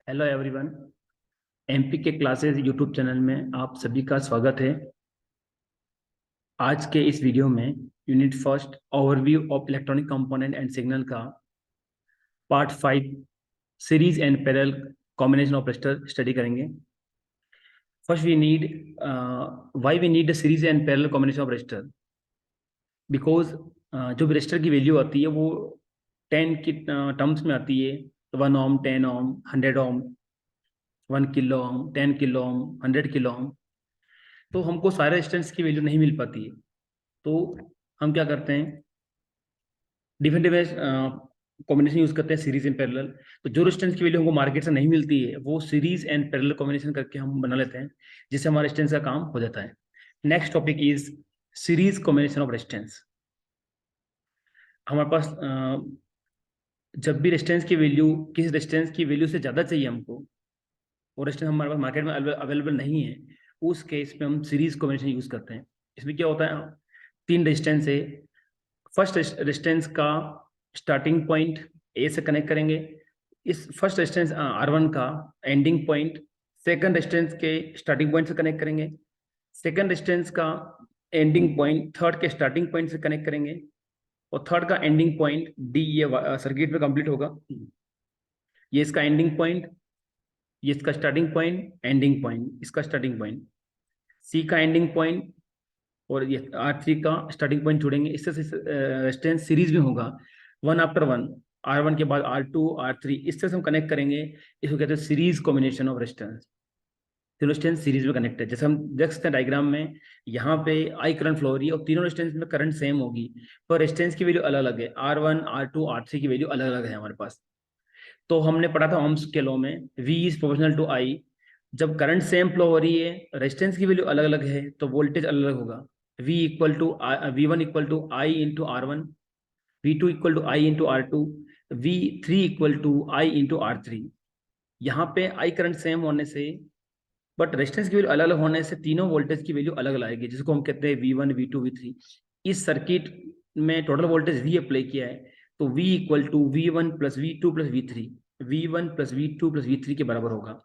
Hello everyone. MP के classes YouTube channel में आप सभी का स्वागत है। आज के इस वीडियो में unit first overview of electronic component and signal का part 5 series and parallel combination of register study करेंगे। First we need why we need the series and parallel combination of register because जो भी register की value आती है वो 10 की terms में आती है। 1 ओम, 10 ओम, 100 ओम, 1 kilo ohm, 10 kilo ohm, 100 kilo ohm. तो हमको सारे रेजिस्टेंस की वैल्यू नहीं मिल पाती है। तो हम क्या करते हैं, डिफरेंट डिफरेंट कॉम्बिनेशन यूज करते हैं सीरीज एंड पैरेलल। तो जो रेजिस्टेंस की वैल्यू हमको मार्केट से नहीं मिलती है वो सीरीज एंड पैरेलल कॉम्बिनेशन करके हम बना लेते हैं, जिससे हमारा रेजिस्टेंस का काम हो जाता है। Next topic is series combination of resistance. हमारे पास जब भी रेजिस्टेंस की वैल्यू किसी रेजिस्टेंस की वैल्यू से ज़्यादा चाहिए हमको, और रेजिस्टेंस हमारे पास मार्केट में अवेलेबल नहीं है, उस केस में हम सीरीज कॉम्बिनेशन यूज करते हैं। इसमें क्या होता है, 3 रेजिस्टेंस है। फर्स्ट रेजिस्टेंस का स्टार्टिंग पॉइंट ए से कनेक्ट करेंगे, इस फर्स्ट रेजिस्टेंस R1 का एंडिंग पॉइंट सेकंड रेजिस्टेंस के स्टार्टिंग पॉइंट से कनेक्ट करेंगे, सेकंड रेजिस्टेंस का एंडिंग पॉइंट थर्ड के स्टार्टिंग पॉइंट से कनेक्ट करेंगे, और थर्ड का एंडिंग पॉइंट डी, ये सर्किट में कंप्लीट होगा। ये इसका एंडिंग पॉइंट, ये इसका स्टार्टिंग पॉइंट, एंडिंग पॉइंट, इसका स्टार्टिंग पॉइंट, सी का एंडिंग पॉइंट, और ये R3 का स्टार्टिंग पॉइंट जोड़ेंगे। इससे रेजिस्टेंस सीरीज में होगा, वन आफ्टर वन, R1 के बाद R2, R3, इससे हम कनेक्ट करेंगे। इसको कहते हैं सीरीज कॉम्बिनेशन ऑफ रेजिस्टेंस। तीनों रेजिस्टेंस सीरीज में कनेक्टेड, जैसे हम देख सकते हैं डायग्राम में, यहाँ पे आई करंट फ्लो हो रही है और तीनों रेजिस्टेंस में करंट सेम होगी, पर रेजिस्टेंस की वैल्यू अलग अलग है। R1, R2, R3 की वैल्यू अलग अलग है हमारे पास। तो हमने पढ़ा था ओम्स के लॉ में, V is proportional to I। जब करंट सेम फ्लो हो रही है, रेजिस्टेंस की वैल्यू अलग अलग है, तो वोल्टेज अलग अलग होगा। V1 equal to I into R1, V2 equal to I into R2, V3 equal to I into R3। यहाँ पे I करंट सेम होने से, बट रेजिस्टेंस की वैल्यू अलग अलग होने से तीनों वोल्टेज की वैल्यू अलग अलग आएगी, जिसको हम कहते हैं V1, V2, V3। इस सर्किट में टोटल वोल्टेज V अप्लाई किया है, तो V equal to V1 plus V2 plus V3, V1 plus V2 plus V3 के बराबर होगा।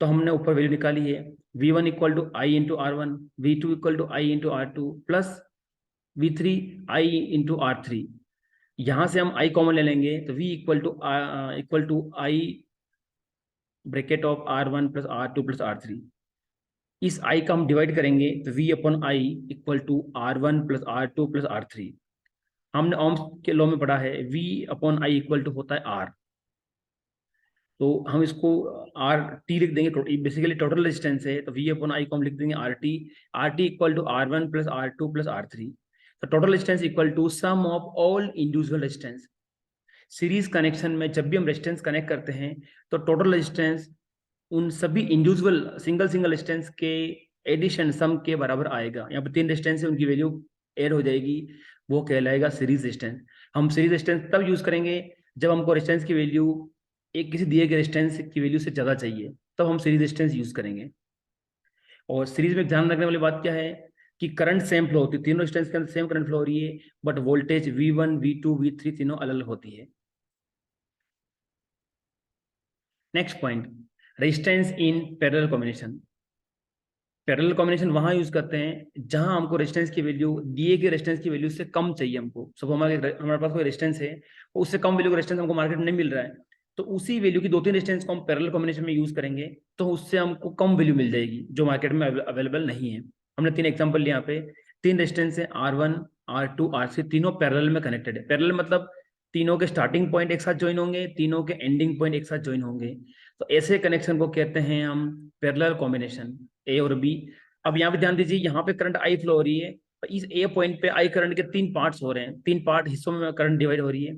तो हमने ऊपर वैल्यू निकाली है, V1 equal to I into R1, V2 equal to I into R2 plus V3 I into R3। यहाँ से हम I कॉमन ले लेंगे, तो V equal to I bracket of R1 plus R2 plus R3। इस I का हम divide करेंगे, तो V upon I equal to R1 plus R2 plus R3। हमने ओम्स के लॉ में पढ़ा है V upon I equal to होता है R। तो हम इसको आर टी लिख देंगे, बेसिकली टोटल रेजिस्टेंस है, तो V अपॉन आई को हम लिख देंगे R T equal to R1 plus R2 plus R3। तो total resistance equal to sum of all individual resistance. Series connection में जब भी हम रेजिस्टेंस कनेक्ट करते हैं, तो टोटल रेजिस्टेंस उन सभी इंडिविजुअल सिंगल सिंगल रेजिस्टेंस के एडिशन सम के बराबर आएगा। यहाँ पर 3 रेजिस्टेंस है, उनकी वैल्यू एड हो जाएगी, वो कहलाएगा सीरीज रेजिस्टेंस। हम सीरीज रेजिस्टेंस तब यूज करेंगे जब हमको रेजिस्टेंस की वैल्यू एक किसी दिए गए रेजिस्टेंस की वैल्यू से ज़्यादा चाहिए, तब हम सीरीज रेजिस्टेंस यूज करेंगे। और सीरीज में ध्यान रखने वाली बात क्या है कि करंट सेम फ्लो होती है, तीनों रेजिस्टेंस के अंदर सेम करंट फ्लो हो रही है, but voltage V1, V2, V3 तीनों अलग अलग होती है। Next point, resistance in parallel combination. Parallel combination वहां यूज करते हैं जहां हमको रेजिस्टेंस की वैल्यू दिए गए रेजिस्टेंस की वैल्यू से कम चाहिए हमको। सब हमारे पास कोई रेजिस्टेंस है, उससे कम वैल्यू का रेजिस्टेंस हमको मार्केट में नहीं मिल रहा है, तो उसी वैल्यू की 2-3 रेजिस्टेंस को हम पैरेलल कॉम्बिनेशन में यूज करेंगे, तो उससे हमको कम वैल्यू मिल जाएगी जो मार्केट में अवेलेबल नहीं है। हमने 3 एग्जाम्पल लिए यहाँ पे। 3 रेजिस्टेंस है, R1, R2, R3, तीनों पैरेलल में कनेक्टेड है। पैरेलल मतलब तीनों के स्टार्टिंग पॉइंट एक साथ ज्वाइन होंगे, तीनों के एंडिंग पॉइंट एक साथ ज्वाइन होंगे। तो ऐसे कनेक्शन को कहते हैं हम पैरेलल कॉम्बिनेशन, ए और बी। अब यहाँ पे ध्यान दीजिए, यहाँ पे करंट आई फ्लो हो रही है, तो इस ए पॉइंट पे आई करंट के 3 पार्ट्स हो रहे हैं, 3 पार्ट हिस्सों में करंट डिवाइड हो रही है।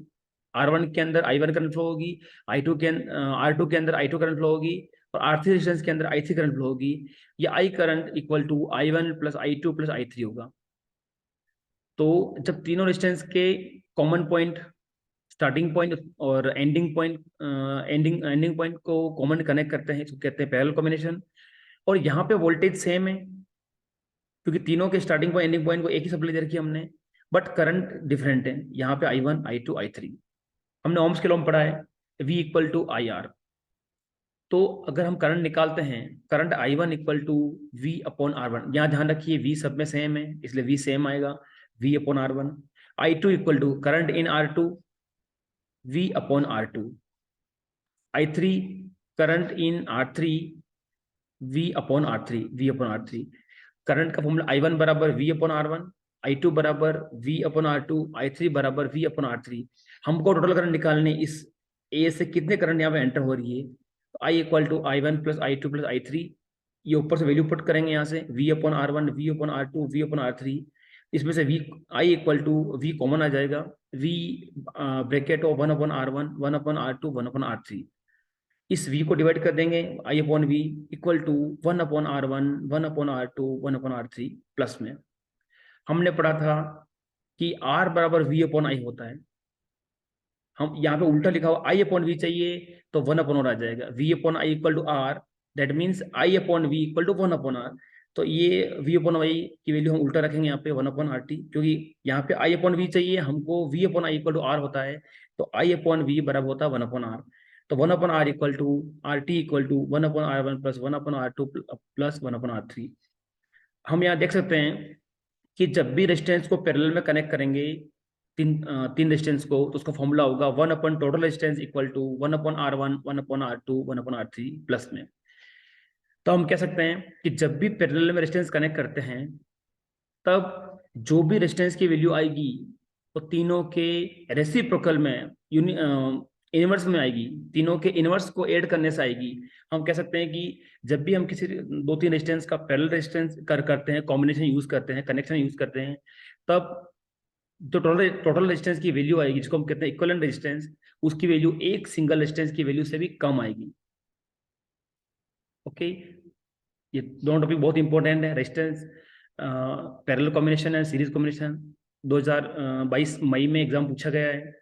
R1 के अंदर I1 करंट फ्लो होगी, R2 के अंदर I2 करंट फ्लो होगी, और R3 रेजिस्टेंस के अंदर I3 करंट फ्लो होगी। ये I current equal to I1 plus I2 plus I3 होगा। तो जब तीनों रेजिस्टेंस के कॉमन पॉइंट, स्टार्टिंग पॉइंट और एंडिंग पॉइंट को कॉमन कनेक्ट करते हैं, इसको कहते हैं पैरेलल कॉम्बिनेशन। और यहाँ पे वोल्टेज सेम है, क्योंकि तीनों के स्टार्टिंग पॉइंट एंडिंग पॉइंट को एक ही सप्लाई दे रखी है हमने, बट करंट डिफरेंट है। यहाँ पे I1, I2, I3। हमने ओम्स के लॉ में पढ़ा है V equal to I R। तो अगर हम करंट निकालते हैं, current I1 equal to V upon R1, यहाँ ध्यान रखिए V सब में सेम है इसलिए V सेम आएगा, V upon R1। I2 equal to current in R2 V upon R2। I3 current in R3 V upon R3, V upon R3। Current का formula I1 बराबर V अपॉन R1, I2 बराबर V upon R2, I3 बराबर V upon R3। हमको total current निकालने, इस A से कितने current यहाँ पे एंटर हो रही है, तो I equal to I1 plus I2 plus I3, ये ऊपर से वैल्यू पुट करेंगे यहाँ से V upon R1, V upon R2, V upon R3। इसमें से V I equal to V common आ जाएगा, V bracket of 1 upon R1, 1 upon R2, 1 upon R3। इस V को डिवाइड कर देंगे, I upon V equal to 1 upon R1, 1 upon R2, 1 upon R3 plus में हमने पढ़ा था कि R बराबर V अपॉन I होता है। हम यहाँ पे उल्टा लिखा हुआ I अपॉन V चाहिए तो 1 अपॉन R आ जाएगा, V upon I equal to R, that means I upon V equal to 1 upon R। तो ये V अपॉन I की वैल्यू हम उल्टा रखेंगे यहाँ पे 1 अपॉन RT, क्योंकि यहाँ पे I अपॉन V चाहिए हमको, V upon I equal to R होता है, तो I अपॉन V बराबर होता है 1 अपॉन R। तो 1 upon R equal to RT equal to 1 upon R1 plus 1 upon R2 plus 1 upon R3। हम यहाँ देख सकते हैं कि जब भी रेजिस्टेंस को पैरेलल में कनेक्ट करेंगे, तीन रेजिस्टेंस को, तो उसका फॉर्मूला होगा 1 upon total resistance equal to 1 upon R1, 1 upon R2, 1 upon R3 plus में। तो हम कह सकते हैं कि जब भी पैरेलल में रेजिस्टेंस कनेक्ट करते हैं, तब जो भी रेजिस्टेंस की वैल्यू आएगी वो तीनों के रेसिप्रोकल में इनवर्स में आएगी, तीनों के इनवर्स को ऐड करने से आएगी। हम कह सकते हैं कि जब भी हम किसी 2-3 रेजिस्टेंस का पैरेलल रेजिस्टेंस करते हैं, कॉम्बिनेशन यूज करते हैं, कनेक्शन यूज करते हैं, तब जो टोटल रेजिस्टेंस की वैल्यू आएगी, जिसको हम कहते हैं इक्विवेलेंट रेजिस्टेंस, उसकी वैल्यू एक सिंगल रेजिस्टेंस की वैल्यू से भी कम आएगी। ओके, ये दोनों टॉपिक बहुत इंपॉर्टेंट है, resistance, parallel combination and series combination. 2022 मई में एग्जाम पूछा गया है।